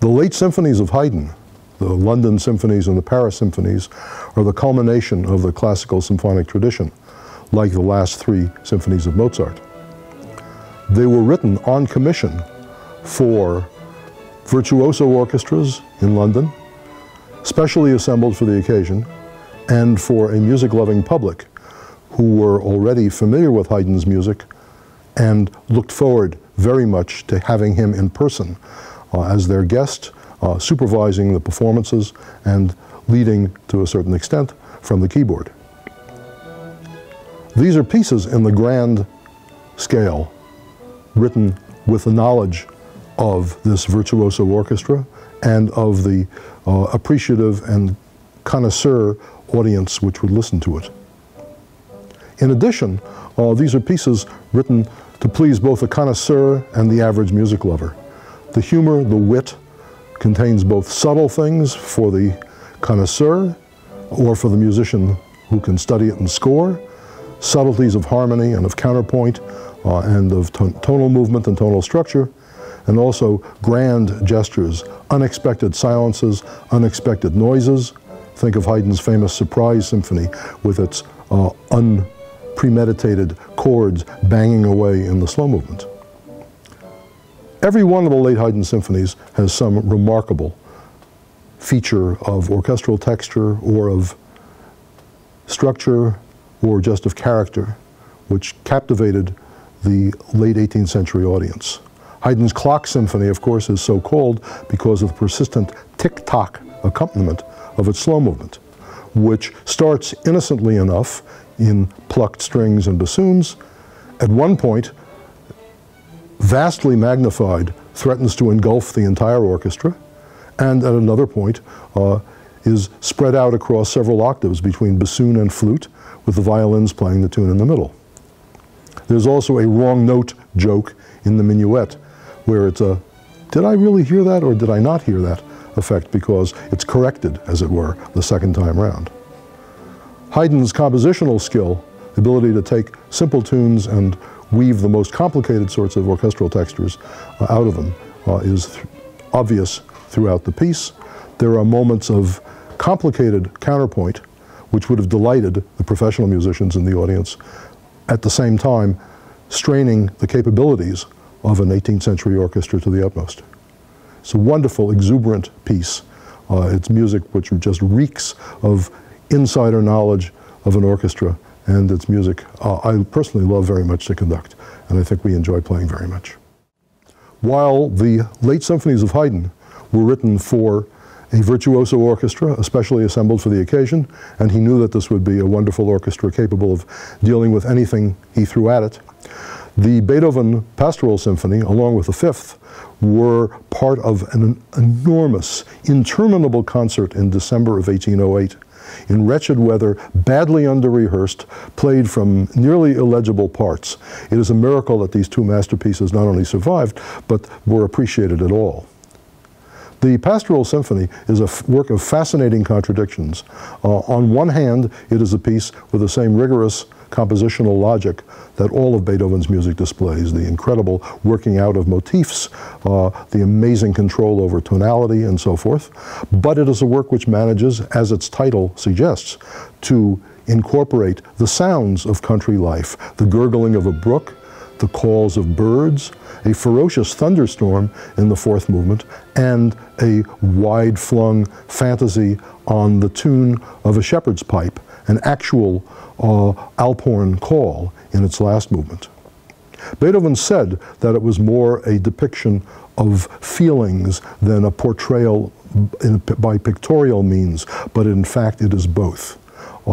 The late symphonies of Haydn, the London symphonies and the Paris symphonies, are the culmination of the classical symphonic tradition, like the last three symphonies of Mozart. They were written on commission for virtuoso orchestras in London, specially assembled for the occasion, and for a music-loving public who were already familiar with Haydn's music and looked forward very much to having him in person as their guest, supervising the performances and leading, to a certain extent, from the keyboard. These are pieces in the grand scale, written with the knowledge of this virtuoso orchestra and of the appreciative and connoisseur audience which would listen to it. In addition, these are pieces written to please both the connoisseur and the average music lover. The humor, the wit, contains both subtle things for the connoisseur or for the musician who can study it and score, subtleties of harmony and of counterpoint and of tonal movement and tonal structure, and also grand gestures, unexpected silences, unexpected noises. Think of Haydn's famous Surprise Symphony with its unpremeditated chords banging away in the slow movement. Every one of the late Haydn symphonies has some remarkable feature of orchestral texture or of structure or just of character, which captivated the late 18th century audience. Haydn's Clock Symphony, of course, is so called because of the persistent tick-tock accompaniment of its slow movement, which starts innocently enough in plucked strings and bassoons. At one point, vastly magnified, threatens to engulf the entire orchestra, and at another point is spread out across several octaves between bassoon and flute, with the violins playing the tune in the middle. There's also a wrong note joke in the minuet, where it's a, did I really hear that or did I not hear that effect, because it's corrected, as it were, the second time round. Haydn's compositional skill, the ability to take simple tunes and weave the most complicated sorts of orchestral textures out of them, is obvious throughout the piece. There are moments of complicated counterpoint which would have delighted the professional musicians in the audience, at the same time straining the capabilities of an 18th century orchestra to the utmost. It's a wonderful, exuberant piece. It's music which just reeks of insider knowledge of an orchestra, and it's music I personally love very much to conduct, and I think we enjoy playing very much. While the late symphonies of Haydn were written for a virtuoso orchestra, especially assembled for the occasion, and he knew that this would be a wonderful orchestra capable of dealing with anything he threw at it, the Beethoven Pastoral Symphony, along with the Fifth, were part of an enormous, interminable concert in December of 1808. In wretched weather, badly under-rehearsed, played from nearly illegible parts. It is a miracle that these two masterpieces not only survived, but were appreciated at all. The Pastoral Symphony is a work of fascinating contradictions. On one hand, it is a piece with the same rigorous compositional logic that all of Beethoven's music displays, the incredible working out of motifs, the amazing control over tonality and so forth. But it is a work which manages, as its title suggests, to incorporate the sounds of country life, the gurgling of a brook, the calls of birds, a ferocious thunderstorm in the fourth movement, and a wide-flung fantasy on the tune of a shepherd's pipe, an actual Alphorn call in its last movement. Beethoven said that it was more a depiction of feelings than a portrayal by pictorial means, but in fact it is both.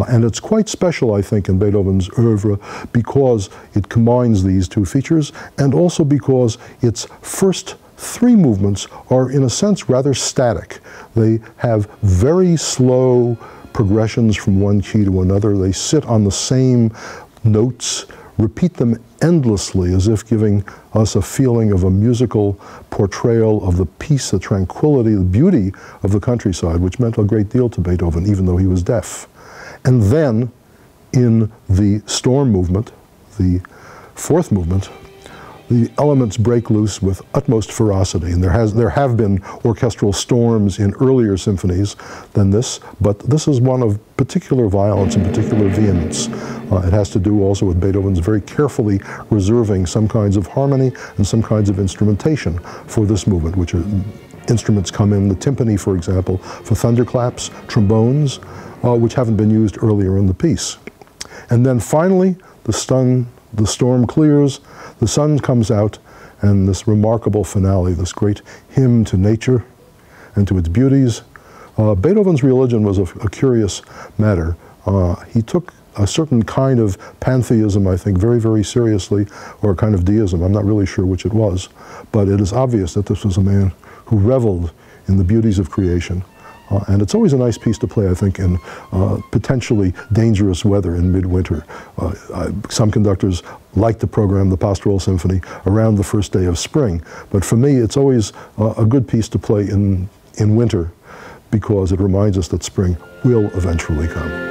And it's quite special, I think, in Beethoven's oeuvre because it combines these two features, and also because its first three movements are, in a sense, rather static. They have very slow progressions from one key to another. They sit on the same notes, repeat them endlessly, as if giving us a feeling of a musical portrayal of the peace, the tranquility, the beauty of the countryside, which meant a great deal to Beethoven, even though he was deaf. And then, in the storm movement, the fourth movement, the elements break loose with utmost ferocity, and there have been orchestral storms in earlier symphonies than this, but this is one of particular violence and particular vehemence. It has to do also with Beethoven's very carefully reserving some kinds of harmony and some kinds of instrumentation for this movement, which are instruments come in, the timpani, for example, for thunderclaps, trombones, which haven't been used earlier in the piece. And then finally, the storm clears, the sun comes out, and this remarkable finale, this great hymn to nature and to its beauties. Beethoven's religion was a curious matter. He took a certain kind of pantheism, I think, very, very seriously, or a kind of deism. I'm not really sure which it was, but it is obvious that this was a man who reveled in the beauties of creation. And it's always a nice piece to play, I think, in potentially dangerous weather in midwinter. Some conductors like to program the Pastoral Symphony around the first day of spring, but for me it's always a good piece to play in winter, because it reminds us that spring will eventually come.